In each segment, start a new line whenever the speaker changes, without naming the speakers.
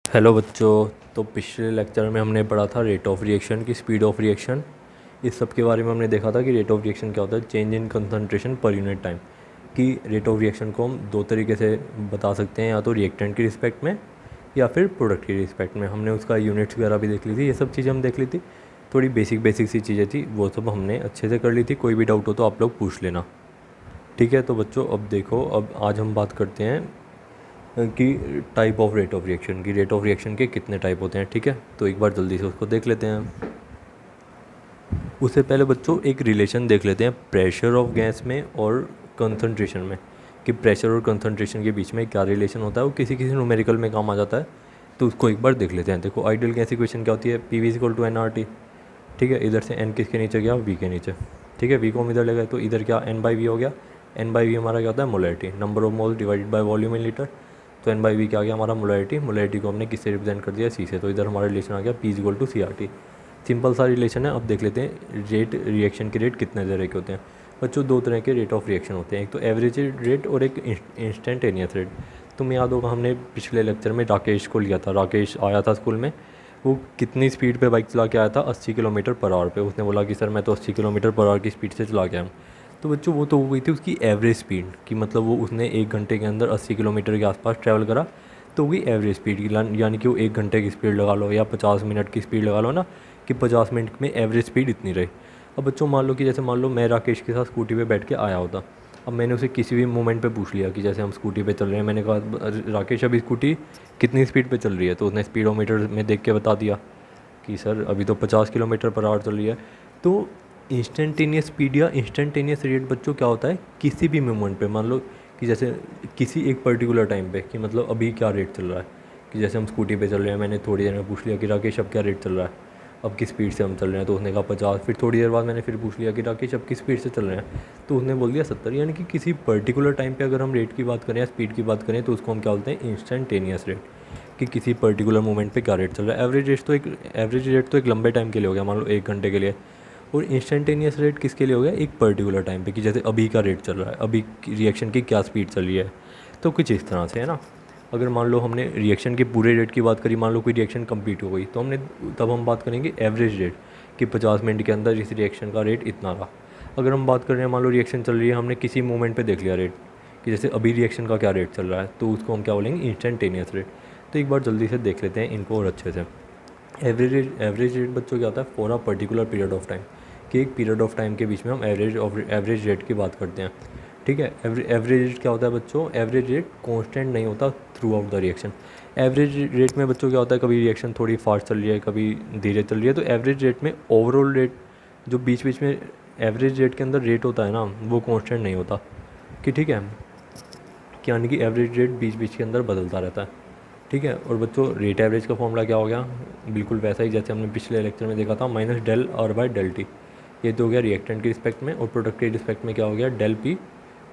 Hello बच्चों। तो पिछले लेक्चर में हमने पढ़ा था रेट ऑफ रिएक्शन की स्पीड ऑफ रिएक्शन। इस सब के बारे में हमने देखा था कि रेट ऑफ रिएक्शन क्या होता है, change in concentration per unit time. कि रेट ऑफ रिएक्शन को हम दो तरीके से बता सकते हैं, या तो रिएक्टेंट की रिस्पेक्ट में या फिर प्रोडक्ट की रिस्पेक्ट में। हमने उसका यूनिट्स वगैरह भी देख ली थी, ये सब चीज़ें हम देख ली थी। थोड़ी बेसिक सी चीज़ें थी, वो सब हमने अच्छे से कर ली थी। कोई भी डाउट हो तो आप लोग पूछ लेना, ठीक है। तो बच्चों अब देखो, अब आज हम बात करते हैं कि type of rate of reaction की, रेट ऑफ रिएक्शन के कितने टाइप होते हैं, ठीक है। तो एक बार जल्दी से उसको देख लेते हैं। उससे पहले बच्चों एक रिलेशन देख लेते हैं प्रेशर ऑफ गैस में और कंसंट्रेशन में, कि प्रेशर और कंसंट्रेशन के बीच में क्या रिलेशन होता है। वो किसी किसी न्यूमेरिकल में काम आ जाता है, तो उसको एक बार देख लेते हैं। देखो आइडियल गैस इक्वेशन क्या होती है, P V equal to N R T, ठीक है। इधर से एन किसके नीचे गया, वी के नीचे, ठीक है। वी को हम इधर ले गए तो इधर क्या एन बाई वी हो गया। एन बाई वी हमारा क्या होता है, molarity, number of mole divided by volume in litre. तो एन बाई वी क्या आ गया हमारा, मोलैरिटी। मोलैरिटी को हमने किससे रिप्रेजेंट कर दिया, सी से। तो इधर हमारा रिलेशन आ गया P equal to C R T. Simple सा रिलेशन है। अब देख लेते हैं रेट, रिएक्शन के रेट कितने तरह के होते हैं। बच्चों दो तरह के रेट ऑफ रिएक्शन होते हैं, एक तो एवरेज रेट और एक इंस्टेंटेनियस रेट। तुम्हें याद होगा हमने पिछले लेक्चर में राकेश को लिया था। राकेश आया था स्कूल में, वो कितनी स्पीड पे बाइक चला के आया था, 80 किलोमीटर पर आवर पे। उसने बोला कि सर मैं तो 80 किलोमीटर पर आवर की स्पीड से चला के आया हूँ। तो बच्चों वो तो हो गई थी उसकी एवरेज स्पीड, कि मतलब वो उसने 1 घंटे के अंदर 80 किलोमीटर के आसपास ट्रैवल करा, तो होगी एवरेज स्पीड। यानी कि वो 1 घंटे की स्पीड लगा लो या 50 मिनट की स्पीड लगा लो ना, कि 50 मिनट में एवरेज स्पीड इतनी रही। अब बच्चों मान लो कि जैसे मान लो मैं राकेश के साथ स्कूटी पे बैठ के आया होता। अब मैंने उसे किसी भी मोमेंट पे पूछ लिया कि जैसे हम स्कूटी पे चल रहे हैं, मैंने कहा राकेश अभी स्कूटी कितनी स्पीड पे चल रही है, तो उसने स्पीडोमीटर में देख के बता दिया कि सर अभी तो 50 किलोमीटर पर आवर चल रही है। तो इंस्टेंटेनियस स्पीड या इंस्टेंटेनियस रेट बच्चों क्या होता है, किसी भी मोमेंट पे मान लो कि जैसे किसी एक पर्टिकुलर टाइम पे, कि मतलब अभी क्या रेट चल रहा है। कि जैसे हम स्कूटी पे चल रहे हैं, मैंने थोड़ी देर में पूछ लिया कि राकेश अब क्या रेट चल रहा है, अब किस स्पीड से हम चल रहे हैं, तो उसने कहा 50। फिर थोड़ी देर बाद मैंने फिर पूछ लिया कि राकेश अब किस स्पीड से चल रहे हैं, तो उसने बोल दिया 70। यानी कि किसी पर्टिकुलर टाइम पे अगर हम रेट की बात करें या स्पीड की बात करें, तो उसको हम क्या बोलते हैं, इंस्टेंटेनियस रेट। कि किसी पर्टिकुलर मोमेंट पे क्या रेट चल रहा है। एवरेज रेट तो एक लंबे टाइम के लिए हो गया, मान लो 1 घंटे के लिए। और इंस्टेंटेनियस रेट किसके लिए हो गया, एक पर्टिकुलर टाइम पे, कि जैसे अभी का रेट चल रहा है, अभी रिएक्शन की क्या स्पीड चल रही है। तो कुछ इस तरह से है ना। अगर मान लो हमने रिएक्शन के पूरे रेट की बात करी, मान लो कोई रिएक्शन कंप्लीट हो गई, तो हमने तब हम बात करेंगे एवरेज रेट, कि 50 मिनट के अंदर इस रिएक्शन का रेट इतना रहा। अगर हम बात कर रहे हैं, मान लो रिएक्शन चल रही है, हमने किसी मोमेंट पे देख लिया रेट, कि जैसे अभी रिएक्शन का क्या रेट चल रहा है, तो उसको हम क्या बोलेंगे, इंस्टेंटेनियस रेट। तो एक बार जल्दी से देख लेते हैं इनको और अच्छे से। एवरेज रेट बच्चों क्या होता है, for a particular period of time, कि एक पीरियड ऑफ टाइम के बीच में हम एवरेज रेट की बात करते हैं, ठीक है। एवरेज रेट क्या होता है बच्चों, एवरेज रेट कांस्टेंट नहीं होता through out the reaction. Average rate में बच्चों क्या होता है, कभी रिएक्शन थोड़ी फास्ट चल रही है, कभी धीरे चल रही है। तो एवरेज रेट में ओवरऑल रेट जो बीच बीच में एवरेज रेट के अंदर रेट होता है ना, वो कांस्टेंट नहीं होता, कि ठीक है। यानी कि एवरेज रेट बीच बीच के अंदर बदलता रहता है, ठीक है। और बच्चों रेट एवरेज का फॉर्मूला क्या हो गया, बिल्कुल वैसा ही जैसे हमने पिछले लेक्चर में देखा था, minus del R by del T. ये तो हो गया रिएक्टेंट की रिस्पेक्ट में। और प्रोडक्ट के रिस्पेक्ट में क्या हो गया, del P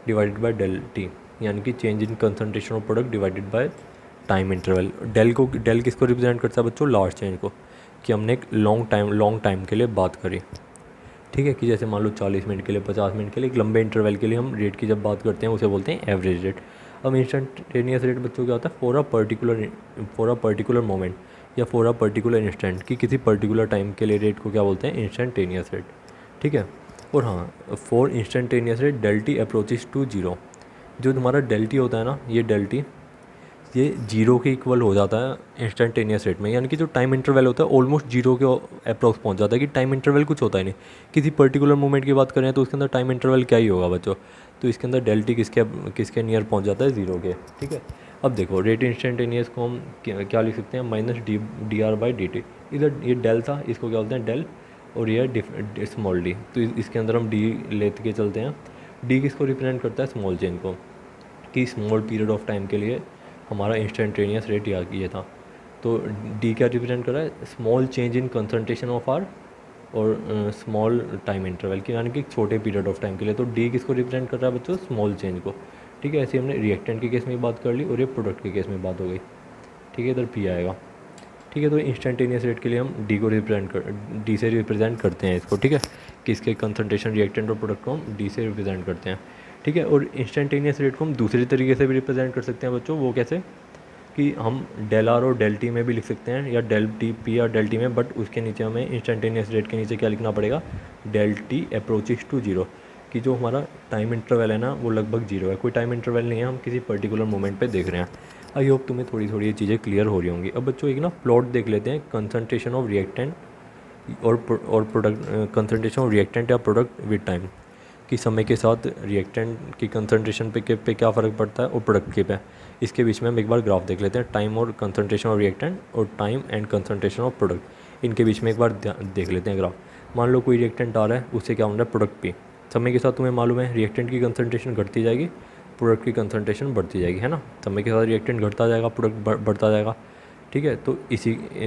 divided by del T, यानी कि change in concentration of product divided by time interval. Del किसको रिप्रेजेंट करता है बच्चों, लास्ट चेंज को, कि हमने एक लॉन्ग टाइम के लिए बात करी, ठीक है। कि जैसे मान लो 40 मिनट के लिए, 50 मिनट के लिए, एक लंबे इंटरवल के लिए हम रेट की जब बात करते हैं उसे बोलते हैं एवरेज रेट। अब इंस्टेंटेनियस रेट बच्चों क्या होता है, फॉर अ पर्टिकुलर मोमेंट या फॉर अ पर्टिकुलर इंस्टेंट, कि किसी पर्टिकुलर टाइम के लिए रेट को क्या बोलते हैं, इंस्टेंटेनियस रेट, ठीक है। और हाँ, for instantaneous rate del T approaches to zero. जो तुम्हारा डेल टी होता है ना, ये डेल टी ये जीरो के इक्वल हो जाता है इंस्टेंटेनियस रेट में। यानी कि जो टाइम इंटरवल होता है ऑलमोस्ट जीरो के अप्रॉक्स पहुंच जाता है, कि टाइम इंटरवल कुछ होता ही नहीं। किसी पर्टिकुलर मोमेंट की बात करें तो उसके अंदर टाइम इंटरवल क्या ही होगा बच्चों, तो इसके अंदर डेल टी किसके नियर पहुंच जाता है, ज़ीरो के, ठीक है। अब देखो रेट इंस्टेंटेनियस को हम क्या लिख सकते हैं, minus D R by D T. इधर ये डेल था, इसको क्या बोलते हैं, डेल। और ये स्मॉल डी, तो इसके अंदर हम डी लेते के चलते हैं। डी किसको रिप्रेजेंट करता है, स्मॉल चेन को, कि स्मॉल पीरियड ऑफ टाइम के लिए हमारा इंस्टेंटेनियस रेट ये था। तो डी क्या रिप्रेजेंट कर रहा है, small change in concentration of R और स्मॉल टाइम इंटरवल की, यानी कि छोटे पीरियड ऑफ टाइम के लिए। तो डी किसको रिप्रेजेंट कर रहा है बच्चों, स्मॉल चेंज को, ठीक है। ऐसे हमने रिएक्टेंट के केस में बात कर ली और ये प्रोडक्ट के केस में बात हो गई, ठीक है। इधर पी आएगा, ठीक है। तो इंस्टेंटेनियस रेट के लिए हम डी से रिप्रेजेंट करते हैं इसको, ठीक है। कि इसके कंसंट्रेशन रिएक्टेंट और प्रोडक्ट को हम डी से रिप्रेजेंट करते हैं, ठीक है। और इंस्टेंटेनियस रेट को हम दूसरे तरीके से भी रिप्रेजेंट कर सकते हैं बच्चों, वो कैसे, कि हम डेल आर और डेल टी में भी लिख सकते हैं, या डेल टी पी या डेल टी में, बट उसके नीचे हमें इंस्टेंटेनियस रेट के नीचे क्या लिखना पड़ेगा, del T approaches to zero, कि जो हमारा टाइम इंटरवल है ना वो लगभग जीरो है, कोई टाइम इंटरवल नहीं है, हम किसी पर्टिकुलर मोमेंट पे देख रहे हैं। आई होप तुम्हें थोड़ी थोड़ी ये चीज़ें क्लियर हो रही होंगी। अब बच्चों एक ना प्लॉट देख लेते हैं, कंसंट्रेशन ऑफ रिएक्टेंट और प्रोडक्ट, कंसंट्रेशन ऑफ रिएक्टेंट या प्रोडक्ट विद टाइम, कि समय के साथ रिएक्टेंट की कंसंट्रेशन पे क्या फ़र्क पड़ता है और प्रोडक्ट के पे। इसके बीच में हम एक बार ग्राफ देख लेते हैं, टाइम और कंसंट्रेशन ऑफ रिएक्टेंट और time and concentration of product, इनके बीच में एक बार देख लेते हैं ग्राफ। मान लो कोई रिएक्टेंट आ रहा है, उससे क्या होना है, प्रोडक्ट पी। समय के साथ तुम्हें मालूम है रिएक्टेंट की कंसंट्रेशन घटती जाएगी, प्रोडक्ट की कंसंट्रेशन बढ़ती जाएगी, है ना। समय के साथ रिएक्टेंट घटता जाएगा, प्रोडक्ट बढ़ता जाएगा, ठीक है।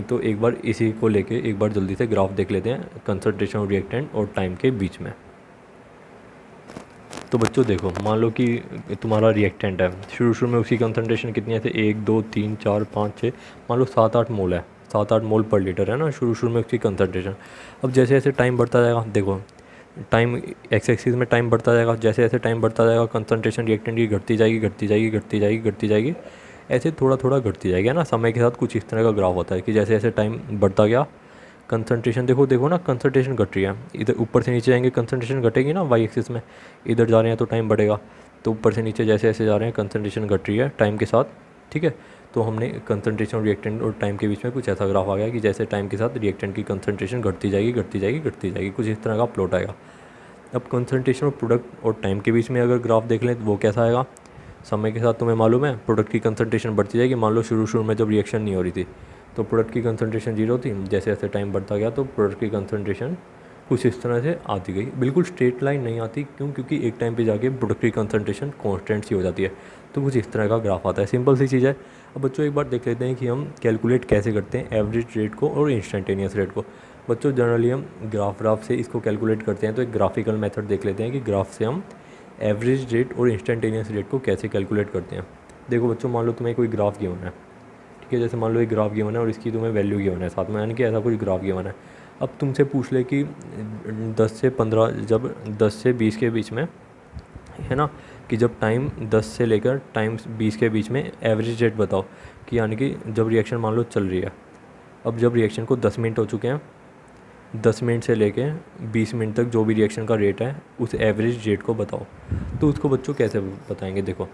तो एक बार इसी को लेके एक बार जल्दी से ग्राफ देख लेते हैं कंसंट्रेशन ऑफ रिएक्टेंट और टाइम के बीच में। तो बच्चों देखो, मान लो कि तुम्हारा रिएक्टेंट है, शुरू में उसकी कंसंट्रेशन कितनी है, 1 2 3 4 5 6, मान लो 7 8 मोल है, 7 8 मोल पर लीटर है ना शुरू में उसकी कंसंट्रेशन। अब जैसे जैसे टाइम बढ़ता जाएगा, देखो टाइम एक्स एक्सिस में टाइम बढ़ता जाएगा, जैसे जैसे टाइम बढ़ता जाएगा कंसंट्रेशन रिएक्टेंट की घटती जाएगी घटती जाएगी घटती जाएगी घटती जाएगी, ऐसे थोड़ा थोड़ा घटती जाएगी, है ना। समय के साथ कुछ इस तरह का ग्राफ होता है कि जैसे जैसे टाइम बढ़ता गया कंसंट्रेशन, देखो देखो ना कंसंट्रेशन घट रही है, इधर ऊपर से नीचे जाएंगे कंसंट्रेशन घटेगी ना, वाई एक्सिस में इधर जा रहे हैं तो टाइम बढ़ेगा, तो ऊपर से नीचे जैसे जैसे जा रहे हैं कंसंट्रेशन घट रही है टाइम के साथ, ठीक है। तो हमने कंसंट्रेशन रिएक्टेंट और टाइम के बीच में कुछ ऐसा ग्राफ आ गया कि जैसे टाइम के साथ रिएक्टेंट की कंसंट्रेशन घटती जाएगी घटती जाएगी घटती जाएगी, कुछ इस तरह का प्लॉट आएगा। अब कंसंट्रेशन ऑफ प्रोडक्ट और टाइम के बीच में अगर ग्राफ देख लें तो वो कैसा आएगा, समय के साथ तुम्हें मालूम है प्रोडक्ट की कंसंट्रेशन बढ़ती जाएगी। मान लो शुरू में जब रिएक्शन नहीं हो रही थी तो प्रोडक्ट की कंसंट्रेशन जीरो थी, जैसे जैसे टाइम बढ़ता गया तो प्रोडक्ट की कंसंट्रेशन कुछ इस तरह से आती गई, बिल्कुल स्ट्रेट लाइन नहीं आती, क्यों, क्योंकि एक टाइम पे जाके प्रोडक्ट की कंसंट्रेशन कांस्टेंट सी हो जाती है, तो कुछ इस तरह का ग्राफ आता है, सिंपल सी चीज़ है। अब बच्चों एक बार देख लेते हैं कि हम कैलकुलेट कैसे करते हैं एवरेज रेट को और इंस्टेंटेनियस रेट को। बच्चों जनरली हम ग्राफ से इसको कैलकुलेट करते हैं, तो एक ग्राफिकल मेथड देख लेते हैं कि ग्राफ से हम एवरेज रेट और इंस्टेंटेनियस रेट को कैसे कैलकुलेट करते हैं। देखो बच्चों, मान लो तुम्हें कोई ग्राफ गिवन है, ठीक है, जैसे मान लो एक ग्राफ गिवन है और इसकी तुम्हें वैल्यू गिवन है साथ में, यानी कि ऐसा कुछ ग्राफ गिवन है। अब तुमसे पूछ ले कि 10 से 15, जब 10 से 20 के बीच में, है ना, कि जब टाइम 10 से लेकर टाइम 20 के बीच में एवरेज रेट बताओ, कि यानी कि जब रिएक्शन मान लो चल रही है, अब जब रिएक्शन को 10 मिनट हो चुके हैं, 10 मिनट से लेके 20 मिनट तक जो भी रिएक्शन का रेट है उस एवरेज रेट को बताओ। तो उसको बच्चों कैसे बताएंगे, देखो,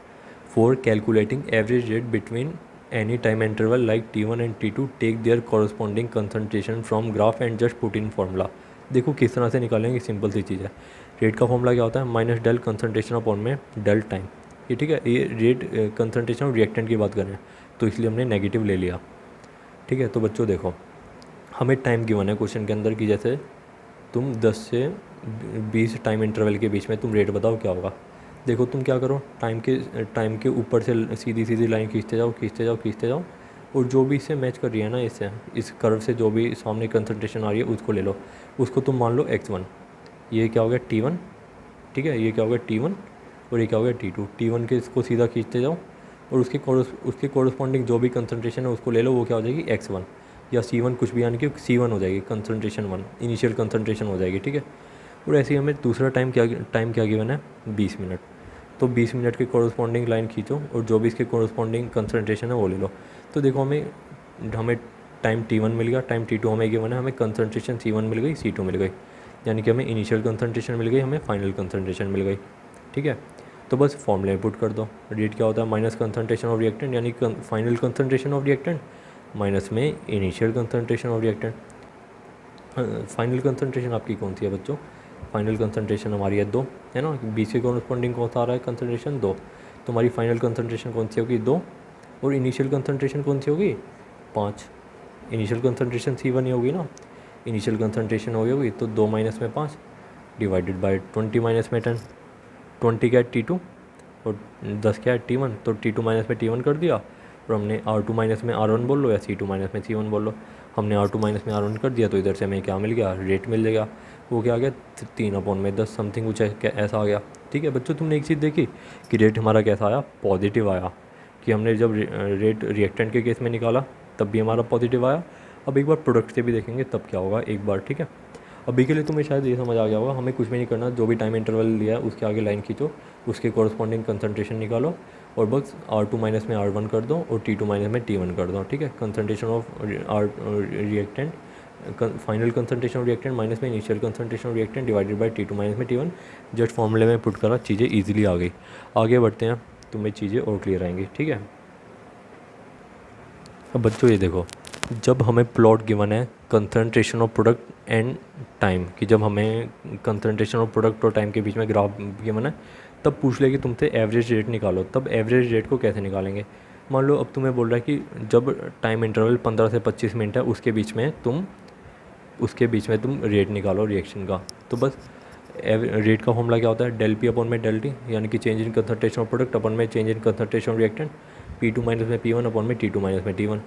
for calculating average rate between any time interval like t1 and t2 take their corresponding concentration from graph and just put in formula। देखो किस तरह से निकालेंगे, सिंपल सी चीज़ है। रेट का फॉर्मूला क्या होता है, माइनस डेल कंसंट्रेशन अपॉन में डेल टाइम, ये ठीक है। ये रेट कंसंट्रेशन और रिएक्टेंट की बात कर रहे हैं तो इसलिए हमने नेगेटिव ले लिया, ठीक है। तो बच्चों देखो, हमें टाइम गिवन है क्वेश्चन के अंदर कि जैसे तुम 10 से 20 टाइम इंटरवल के बीच में तुम रेट बताओ क्या होगा। देखो तुम क्या करो, टाइम के ऊपर से सीधी सीधी लाइन खींचते जाओ खींचते जाओ खींचते जाओ, और जो भी इससे मैच कर रही है ना, इससे इस कर्व से जो भी सामने कंसंट्रेशन आ रही है उसको ले लो, उसको तुम मान लो x1, ये क्या हो गया t1, ठीक है, ये क्या हो गया t1 और ये क्या हो गया t2। t1 के इसको सीधा खींचते जाओ और उसके कोरस्पॉन्डिंग जो भी कंसंट्रेशन है उसको ले लो, वो क्या हो जाएगी x1 या c1, कुछ भी, यानी कि c1 हो जाएगी, कंसंट्रेशन 1 इनिशियल कंसंट्रेशन हो जाएगी, ठीक है। और ऐसे ही हमें दूसरा टाइम क्या गिवन है, 20 मिनट, तो 20 मिनट के कोरस्पॉन्डिंग लाइन खींचो और जो भी इसके कोरस्पॉन्डिंग कंसंट्रेशन है वो ले लो। तो देखो हमें टाइम t1 मिल गया, टाइम t2 हमें गिवन है, हमें कंसंट्रेशन c1 मिल गई, c2 मिल गई, यानी कि हमें इनिशियल कंसंट्रेशन मिल गई, हमें फाइनल कंसंट्रेशन मिल गई, ठीक है। तो बस फॉर्मूला पुट कर दो, रेट क्या होता है, माइनस कंसंट्रेशन ऑफ रिएक्टेंट यानी final concentration of reactant minus में initial concentration of reactant. Final concentration आपकी कौन सी है बच्चों, फाइनल कंसंट्रेशन हमारी है 2, है ना, 20 के कॉरस्पॉन्डिंग कौन सा आ रहा है कंसंट्रेशन 2, तो हमारी फाइनल कंसंट्रेशन कौन सी होगी 2, और इनिशियल कंसंट्रेशन कौन सी होगी 5। इनिशियल कंसंट्रेशन C1 ही होगी ना, इनिशियल कंसंट्रेशन होगी तो 2 माइनस में 5 डिवाइडेड बाई 20 माइनस में 10, 20 क्या है T2 और 10 क्या है T1, तो T2 माइनस में T1 कर दिया, और हमने R2 माइनस में R1 बोल लो या C2 माइनस में C1 बोल लो, हमने R2 माइनस में R1 कर दिया तो इधर से हमें क्या मिल गया, रेट मिल जाएगा, वो क्या आ गया 3/10 समथिंग कुछ ऐसा आ गया, ठीक है। बच्चों तुमने एक चीज़ देखी कि रेट हमारा कैसा आया, पॉजिटिव आया, कि हमने जब रेट रिएक्टेंट के केस में निकाला तब भी हमारा पॉजिटिव आया। अब एक बार प्रोडक्ट से भी देखेंगे तब क्या होगा एक बार, ठीक है। अभी के लिए तुम्हें शायद ये समझ आ गया होगा, हमें कुछ भी नहीं करना, जो भी टाइम इंटरवल लिया है उसके आगे लाइन खींचो, उसके कॉरस्पॉन्डिंग कंसंट्रेशन निकालो और बस R2 माइनस में R1 कर दो और T2 माइनस में T1 कर दो, ठीक है। Concentration of reactant, final concentration of reactant minus में initial concentration of reactant divided by T2 minus में T1। जस्ट फॉर्मूले में पुट करा, चीज़ें ईजिली आ गई। आगे बढ़ते हैं, तुम्हें चीज़ें और क्लियर आएंगी, ठीक है। अब बच्चों ये देखो, जब हमें प्लॉट गिवन है concentration of product and time की, जब हमें कंसनट्रेशन ऑफ प्रोडक्ट और टाइम के बीच में ग्राफ गिवन है, तब पूछ ले कि तुमसे एवरेज रेट निकालो। तब एवरेज रेट को कैसे निकालेंगे? मान लो अब तुम्हें बोल रहा है कि जब टाइम इंटरवल 15 से 25 मिनट है, उसके बीच में तुम रेट निकालो रिएक्शन का। तो बस रेट का फॉर्मूला क्या होता है? डेल पी अपॉन में डेल टी, यानी कि change in concentration of product upon में change in concentration of reactant, P2 minus में P1 अपॉन में T2 माइनस में T1,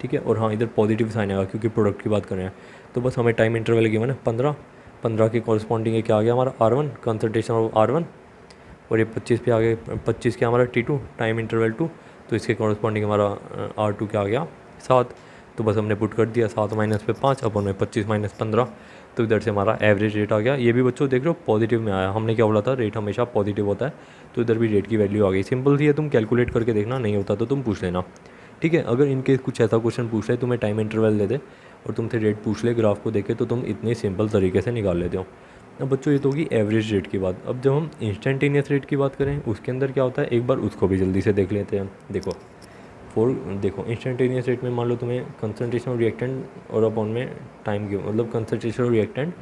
ठीक है। और हाँ, इधर पॉजिटिव साइन आएगा क्योंकि प्रोडक्ट की बात कर रहे हैं। तो बस हमें टाइम इंटरवल गिवन है 15 के कॉरस्पॉन्डिंग क्या आ गया हमारा R1, कंसनट्रेशन ऑफ R1, और ये 25 पे आ गए, 25 क्या हमारा T2, टाइम इंटरवल 2, तो इसके कॉरस्पॉन्डिंग हमारा R2 क्या आ गया 7। तो बस हमने पुट कर दिया 7 माइनस पे 5 अपॉन में 25 माइनस 15, तो इधर से हमारा एवरेज रेट आ गया। ये भी बच्चों देख रहे हो पॉजिटिव में आया। हमने क्या बोला था? रेट हमेशा पॉजिटिव होता है, तो इधर भी रेट की वैल्यू आ गई। सिंपल सी है, तुम कैलकुलेट करके देखना, नहीं होता तो तुम पूछ लेना, ठीक है। अगर इनके कुछ ऐसा क्वेश्चन पूछ ले, तुम्हें टाइम इंटरवल दे दे और तुमसे रेट पूछ ले ग्राफ को देखे, तो तुम इतने सिंपल तरीके से निकाल लेते हो। अब बच्चों ये तो होगी एवरेज रेट की बात। अब जब हम इंस्टेंटेनियस रेट की बात करें, उसके अंदर क्या होता है, एक बार उसको भी जल्दी से देख लेते हैं। देखो इंस्टेंटेनियस रेट में मान लो तुम्हें कंसनट्रेशन ऑफ रिएक्टेंट और अपॉन में टाइम गिवन, मतलब कंसनट्रेशन ऑफ रिएक्टेंट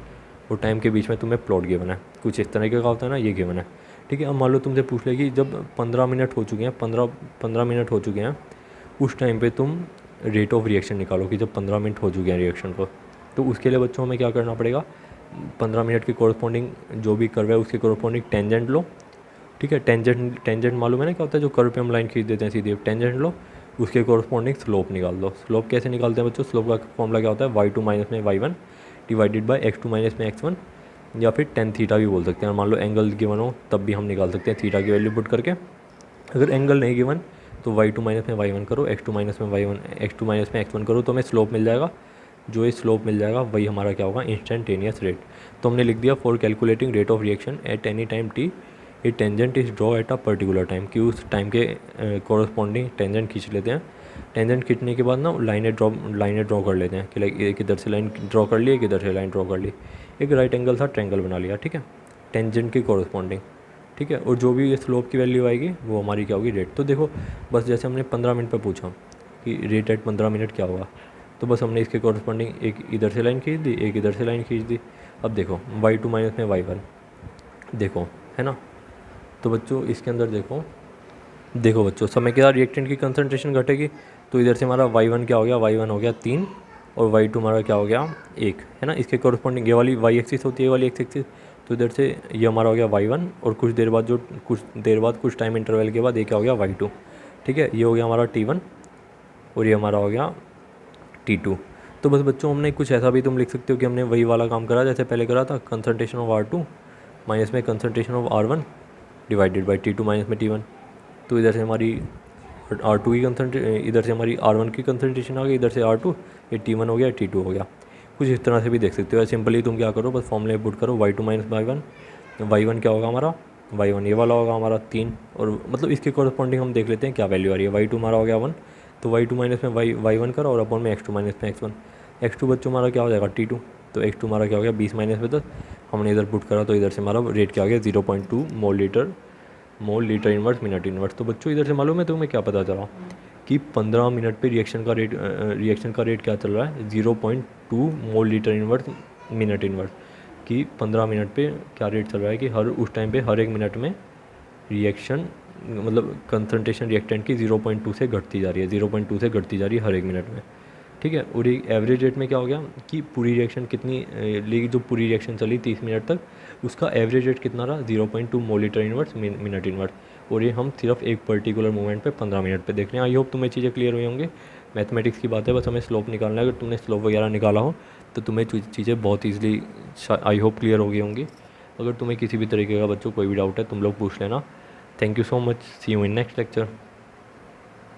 और टाइम के बीच में तुम्हें प्लॉट गिवन है, कुछ इस तरीके का होता है ना, ये गिवन है, ठीक है। अब मान लो तुमसे पूछ ले कि जब 15 मिनट हो चुके हैं, 15 मिनट हो चुके हैं, उस टाइम पे तुम रेट ऑफ रिएक्शन निकालो कि जब 15 मिनट हो चुके हैं रिएक्शन को। तो उसके लिए बच्चों हमें क्या करना पड़ेगा? 15 मिनट की कॉरस्पॉन्डिंग जो भी कर्व है उसके कॉरस्पॉन्डिंग टेंजेंट लो, ठीक है। टेंजेंट मालूम है ना क्या होता है? जो कर्व पे हम लाइन खींच देते हैं सीधे, टेंजेंट लो, उसके कॉरस्पॉन्डिंग स्लोप निकाल दो। स्लोप कैसे निकालते हैं बच्चों? स्लोप का फॉर्मूला क्या होता है? y2 माइनस में y1 divided by x2 minus में x1, या फिर टेन थीटा भी बोल सकते हैं। मान लो एंगल गिवन हो तब भी हम निकाल सकते हैं थीटा की वैल्यू पुट करके। अगर एंगल नहीं गिवन तो y2 माइनस में y1 करो, x2 माइनस में x1 करो, तो हमें स्लोप मिल जाएगा। जो ये स्लोप मिल जाएगा वही हमारा क्या होगा? Instantaneous rate. तो हमने लिख दिया for calculating rate of reaction at any time t A tangent is draw at a particular time, कि उस टाइम के कॉरस्पॉन्डिंग टेंजेंट खींच लेते हैं। टेंजेंट खींचने के बाद ना लाइनें ड्रॉ कर लेते हैं कि लाइक एक इधर से लाइन ड्रॉ कर ली, एक इधर से लाइन ड्रॉ कर ली, एक राइट एंगल था ट्रायंगल बना लिया, ठीक है, टेंजेंट के कॉरस्पॉन्डिंग, ठीक है। और जो भी ये स्लोप की वैल्यू आएगी वो हमारी क्या होगी? रेट। तो देखो बस जैसे हमने 15 मिनट पर पूछा कि रेट एट 15 मिनट क्या होगा, तो बस हमने इसके कॉरस्पॉन्डिंग एक इधर से लाइन खींच दी, एक इधर से लाइन खींच दी। अब देखो y2 माइनस में y1, देखो है ना। तो बच्चों इसके अंदर देखो बच्चों, समय के साथ रिएक्टेंट की कंसंट्रेशन घटेगी, तो इधर से हमारा y1 क्या हो गया? y1 हो गया 3 और y2 हमारा क्या हो गया? 1, है ना। इसके कॉरस्पॉन्डिंग ये वाली y एक्सिस होती है, ये वाली x एक्सिस, तो इधर से ये हमारा हो गया y1 और कुछ देर बाद कुछ टाइम इंटरवल के बाद ये क्या हो गया? y2, ठीक है। ये हो गया हमारा t1 और ये हमारा हो गया t2। तो बस बच्चों हमने कुछ ऐसा भी तुम लिख सकते हो कि हमने वही वाला काम करा जैसे पहले करा था, कंसंट्रेशन ऑफ R2 माइनस में concentration of R1 divided by T2 minus में T1। तो इधर से हमारी R2 की इधर से हमारी R1 की कंसंट्रेशन आ गई, इधर से R2, ये T1 हो गया, T2 हो गया। कुछ इस तरह से भी देख सकते हो। सिंपली तुम क्या करो, बस फॉर्मूले पुट करो y2 माइनस y1 क्या होगा हमारा? y1 ये वाला होगा हमारा 3, और मतलब इसके कॉरस्पॉन्डिंग हम देख लेते हैं क्या वैल्यू आ रही है। y2 हमारा हो गया 1, तो y2 माइनस में y1 करो और अपॉन में x2 माइनस में x1। x2 बच्चों हमारा क्या हो जाएगा? T2, तो x2 हमारा क्या हो गया? 20 माइनस में 10, हमने इधर पुट करा तो इधर से हमारा रेट क्या आ गया? 0.2 mole litre inverse minute inverse. तो बच्चों इधर से मालूम है तुम्हें क्या पता चला कि 15 मिनट पे रिएक्शन का रेट क्या चल रहा है? 0.2 mole litre inverse minute inverse, कि 15 मिनट पे क्या रेट चल रहा है कि उस टाइम पे हर एक मिनट में रिएक्शन, मतलब कंसंट्रेशन रिएक्टेंट की 0.2 से घटती जा रही है, 0.2 से घटती जा रही है हर एक मिनट में, ठीक है। और एवरेज रेट में क्या हो गया कि पूरी रिएक्शन कितनी लेगी, जो पूरी रिएक्शन चली 30 मिनट तक, उसका एवरेज रेट कितना रहा? 0.2 mole litre inverse minute inverse. और ये हम सिर्फ एक पर्टिकुलर मोमेंट पे 15 मिनट पे देख रहे हैं। आई होप तुम्हें चीज़ें क्लियर हुई होंगी। मैथमेटिक्स की बात है, बस हमें स्लोप निकालना है। अगर तुमने स्लोप वगैरह निकाला हो तो तुम्हें चीज़ें बहुत ईजिली आई होप क्लियर हो गई होंगी। अगर तुम्हें किसी भी तरीके का बच्चों कोई भी डाउट है तुम लोग पूछ लेना। Thank you so much, see you in next lecture.